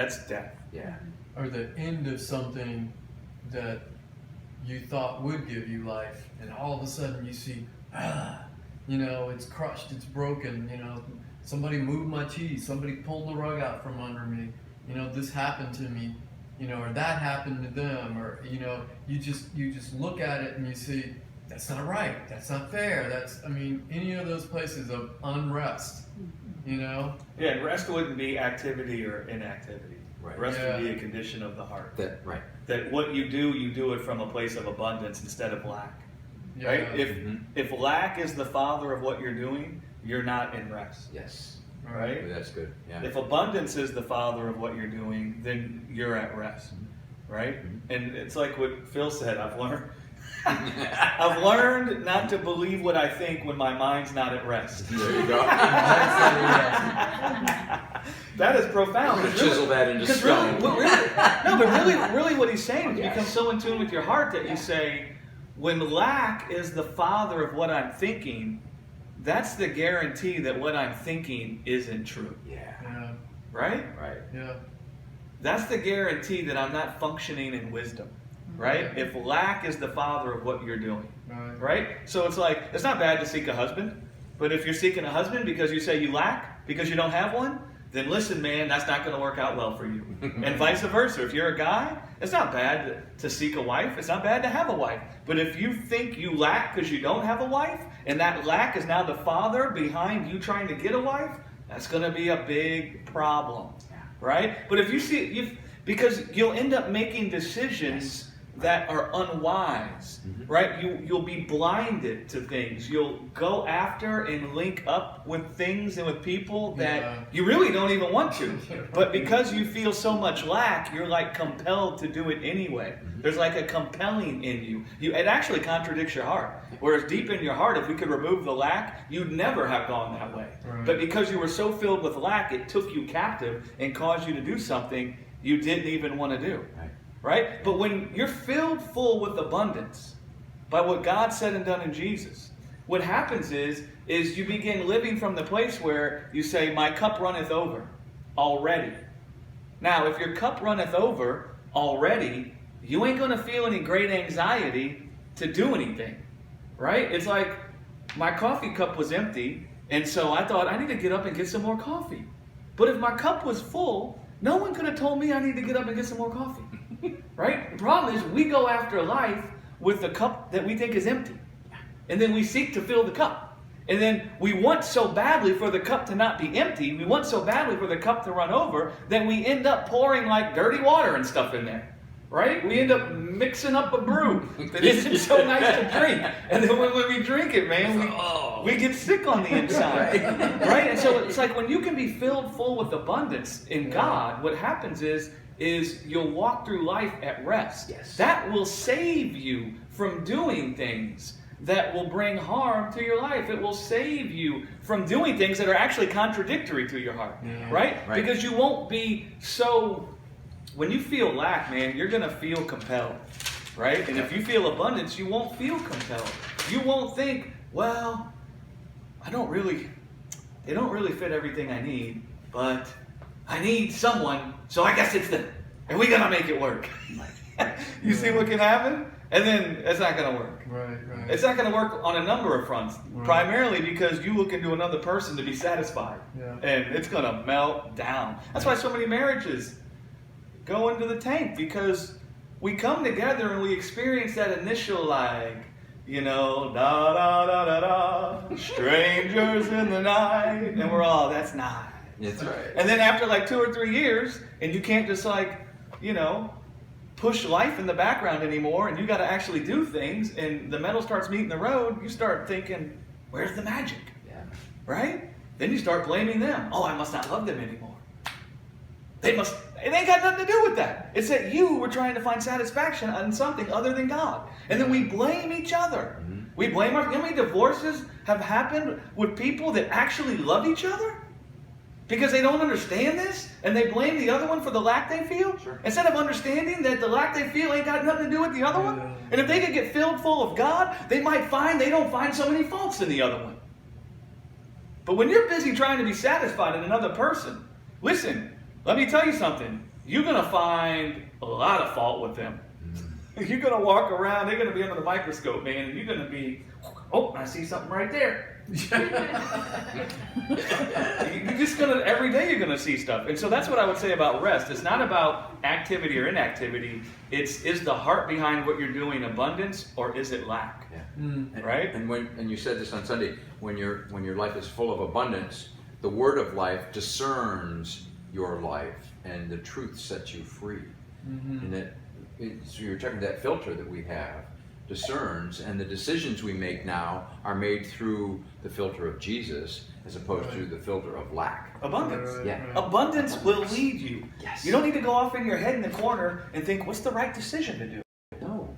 That's death. Yeah. Or the end of something that you thought would give you life, and all of a sudden you see, it's crushed, it's broken, somebody moved my cheese, somebody pulled the rug out from under me, this happened to me, or that happened to them, or, you just look at it and you see, that's not right, that's not fair, any of those places of unrest, Yeah, and rest wouldn't be activity or inactivity. Right. Rest would be a condition of the heart. Right. That what you do it from a place of abundance instead of lack. Yeah. Right? If lack is the father of what you're doing, you're not in rest. Yes. Right? Ooh, that's good. Yeah. If abundance is the father of what you're doing, then you're at rest. Right? And it's like what Phil said, I've learned not to believe what I think when my mind's not at rest. There you go. That is profound. I'm going to chisel that into stone. Really what he's saying is Yes. become so in tune with your heart that you say, when lack is the father of what I'm thinking, that's the guarantee that what I'm thinking isn't true. Yeah. Right? Right. Yeah. That's the guarantee that I'm not functioning in wisdom. Right? If lack is the father of what you're doing. Right? So it's like, it's not bad to seek a husband, but if you're seeking a husband because you say you lack, because you don't have one, then listen, man, that's not going to work out well for you. And vice versa. If you're a guy, it's not bad to seek a wife. It's not bad to have a wife. But if you think you lack because you don't have a wife, and that lack is now the father behind you trying to get a wife, that's going to be a big problem. Right? But if you see, because you'll end up making decisions that are unwise, right? You'll be blinded to things. You'll go after and link up with things and with people that you really don't even want to. But because you feel so much lack, you're like compelled to do it anyway. There's like a compelling in you. It actually contradicts your heart. Whereas deep in your heart, if we could remove the lack, you'd never have gone that way. Right. But because you were so filled with lack, it took you captive and caused you to do something you didn't even want to do. Right? But when you're filled full with abundance by what God said and done in Jesus, what happens is you begin living from the place where you say, my cup runneth over already. Now, if your cup runneth over already, you ain't going to feel any great anxiety to do anything. Right? It's like my coffee cup was empty, and so I thought I need to get up and get some more coffee. But if my cup was full, no one could have told me I need to get up and get some more coffee. Right? The problem is we go after life with the cup that we think is empty. And then we seek to fill the cup. And then we want so badly for the cup to not be empty, we want so badly for the cup to run over, that we end up pouring like dirty water and stuff in there. Right? We end up mixing up a brew that isn't so nice to drink. And then when we drink it, man, we get sick on the inside. Right? And so it's like when you can be filled full with abundance in God, what happens is you'll walk through life at rest. Yes. That will save you from doing things that will bring harm to your life. It will save you from doing things that are actually contradictory to your heart. Right? Because you won't be so... When you feel lack, man, you're going to feel compelled. Right? And if you feel abundance, you won't feel compelled. You won't think, well, they don't really fit everything I need, but I need someone, so I guess it's them. And we got to make it work. You see what can happen? And then it's not going to work. Right. It's not going to work on a number of fronts. Right. Primarily because you look into another person to be satisfied. And it's going to melt down. That's why so many marriages go into the tank, because we come together and we experience that initial da da da da da, strangers in the night, and we're all, that's nice. That's right. And then after like 2 or 3 years, and you can't just push life in the background anymore, and you got to actually do things, and the metal starts meeting the road, you start thinking, where's the magic? Right? Then you start blaming them. Oh, I must not love them anymore. It ain't got nothing to do with that. It's that you were trying to find satisfaction on something other than God. And then we blame each other. We blame how many divorces have happened with people that actually love each other? Because they don't understand this, and they blame the other one for the lack they feel? Sure. Instead of understanding that the lack they feel ain't got nothing to do with the other one? And if they could get filled full of God, they might find they don't find so many faults in the other one. But when you're busy trying to be satisfied in another person, listen, let me tell you something. you're going to find a lot of fault with them. You're going to walk around, they're going to be under the microscope, man, and you're going to be, oh, I see something right there. You're just going to, every day you're going to see stuff. And so that's what I would say about rest. It's not about activity or inactivity. It's, is the heart behind what you're doing abundance, or is it lack? Yeah. Right? And you said this on Sunday, when your life is full of abundance, the word of life discerns your life, and the truth sets you free. And that, so you're checking that filter that we have, discerns, and the decisions we make now are made through the filter of Jesus as opposed to the filter of lack. Abundance. Yeah. Abundance will lead you. Yes. You don't need to go off in your head in the corner and think, what's the right decision to do? No.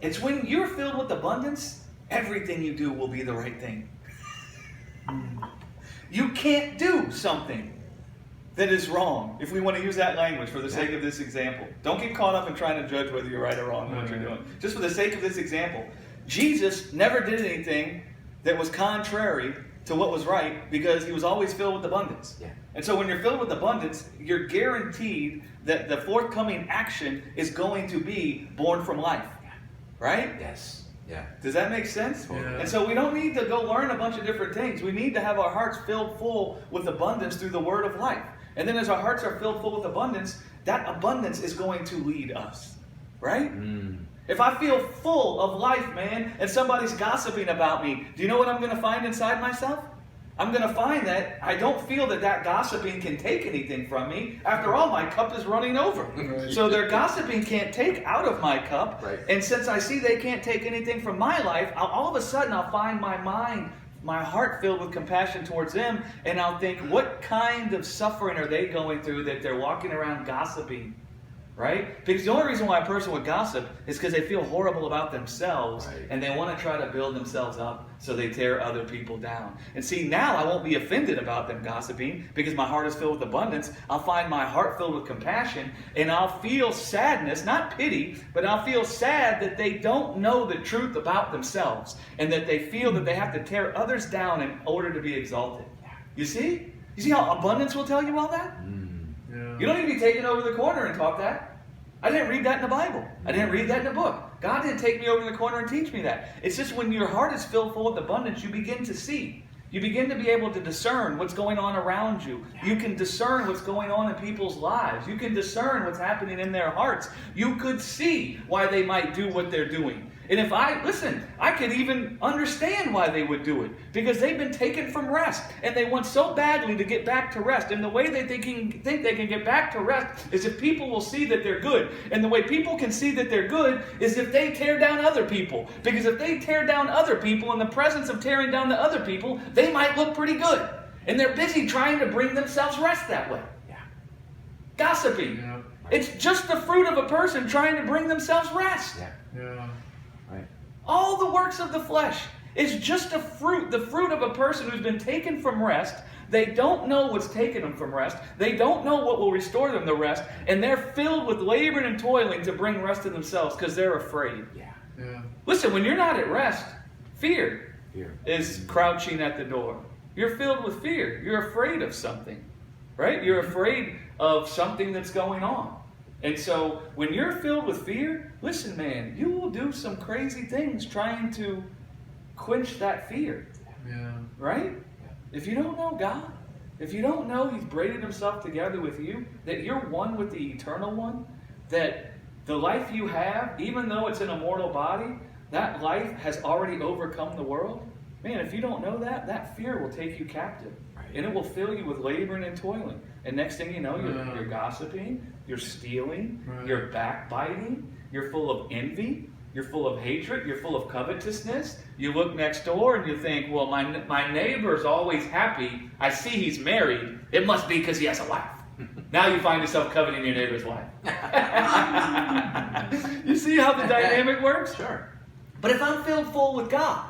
It's when you're filled with abundance, everything you do will be the right thing. You can't do something that is wrong, if we want to use that language for the sake of this example. Don't get caught up in trying to judge whether you're right or wrong in what you're doing. Just for the sake of this example, Jesus never did anything that was contrary to what was right, because he was always filled with abundance. Yeah. And so when you're filled with abundance, you're guaranteed that the forthcoming action is going to be born from life. Right? Yes. Yeah. Does that make sense? Yeah. And so we don't need to go learn a bunch of different things. We need to have our hearts filled full with abundance through the word of life. And then as our hearts are filled full with abundance, that abundance is going to lead us. Right? If I feel full of life, man, and somebody's gossiping about me, do you know what I'm going to find inside myself? I'm going to find that I don't feel that that gossiping can take anything from me. After all, my cup is running over. Right. So their gossiping can't take out of my cup. Right. And since I see they can't take anything from my life, all of a sudden I'll find my mind, my heart filled with compassion towards them, and I'll think, what kind of suffering are they going through that they're walking around gossiping? Right? Because the only reason why a person would gossip is because they feel horrible about themselves, Right. and they want to try to build themselves up, so they tear other people down. And see, now I won't be offended about them gossiping because my heart is filled with abundance. I'll find my heart filled with compassion, and I'll feel sadness, not pity, but I'll feel sad that they don't know the truth about themselves, and that they feel that they have to tear others down in order to be exalted. You see? You see how abundance will tell you all that? Yeah. You don't need to be taken over the corner and taught that. I didn't read that in the Bible. I didn't read that in a book. God didn't take me over the corner and teach me that. It's just when your heart is filled full with abundance, you begin to see. You begin to be able to discern what's going on around you. You can discern what's going on in people's lives. You can discern what's happening in their hearts. You could see why they might do what they're doing. And if I could even understand why they would do it. Because they've been taken from rest. And they want so badly to get back to rest. And the way that they think they can get back to rest is if people will see that they're good. And the way people can see that they're good is if they tear down other people. Because if they tear down other people in the presence of tearing down the other people, they might look pretty good. And they're busy trying to bring themselves rest that way. Yeah. Gossiping. Yeah. It's just the fruit of a person trying to bring themselves rest. Yeah. Yeah. Right. All the works of the flesh is just a fruit, the fruit of a person who's been taken from rest. They don't know what's taken them from rest. They don't know what will restore them to rest. And they're filled with laboring and toiling to bring rest to themselves because they're afraid. Yeah. Yeah. Listen, when you're not at rest, fear Here. is crouching at the door. You're filled with fear. You're afraid of something, right? You're afraid of something that's going on. And so when you're filled with fear, listen, man, you will do some crazy things trying to quench that fear, Yeah. right? If you don't know God, if you don't know He's braided Himself together with you, that you're one with the Eternal One, that the life you have, even though it's in a mortal body, that life has already overcome the world. Man, if you don't know that, that fear will take you captive. And it will fill you with laboring and toiling. And next thing you know, you're gossiping, you're stealing, Right. you're backbiting, you're full of envy, you're full of hatred, you're full of covetousness. You look next door and you think, well, my neighbor's always happy. I see he's married. It must be because he has a wife. Now you find yourself coveting your neighbor's wife. You see how the dynamic works? Sure. But if I'm filled full with God,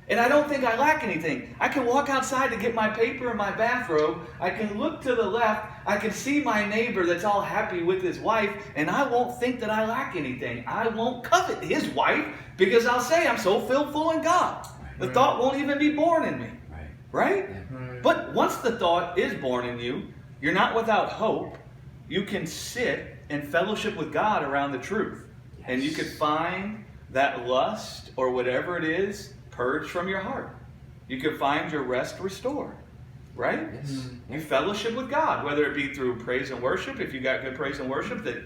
and I don't think I lack anything, I can walk outside to get my paper and my bathrobe. I can look to the left. I can see my neighbor that's all happy with his wife, and I won't think that I lack anything. I won't covet his wife because I'll say I'm so filled full in God. The Right. thought won't even be born in me. Right. Right? Yeah. Right. But once the thought is born in you, you're not without hope. you can sit and fellowship with God around the truth. Yes. And you could find that lust or whatever it is purged from your heart. You could find your rest restored. Right? Yes. You fellowship with God, whether it be through praise and worship, if you got good praise and worship that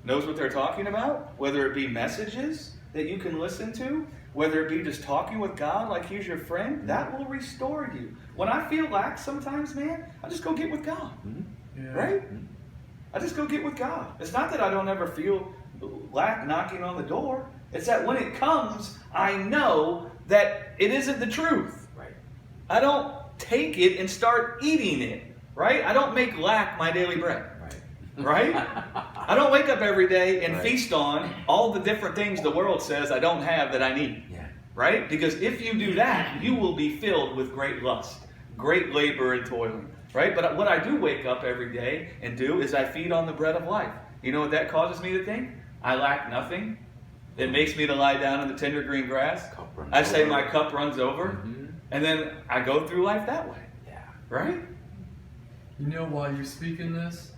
knows what they're talking about, whether it be messages that you can listen to, whether it be just talking with God like He's your friend, that will restore you. When I feel lax sometimes, man, I just go get with God. Yeah. Right? I just go get with God. It's not that I don't ever feel lack knocking on the door. It's that when it comes, I know that it isn't the truth. Right. I don't take it and start eating it. Right? I don't make lack my daily bread. Right. Right? I don't wake up every day and Right. feast on all the different things the world says I don't have that I need. Yeah. Right? Because if you do that, you will be filled with great lust, great labor and toiling. Right? But what I do wake up every day and do is I feed on the bread of life. You know what that causes me to think? I lack nothing. It makes me to lie down in the tender green grass. Cup runs I say over. my cup runs over. Mhm. And then I go through life that way. Yeah. Right? You know, while you're speaking this,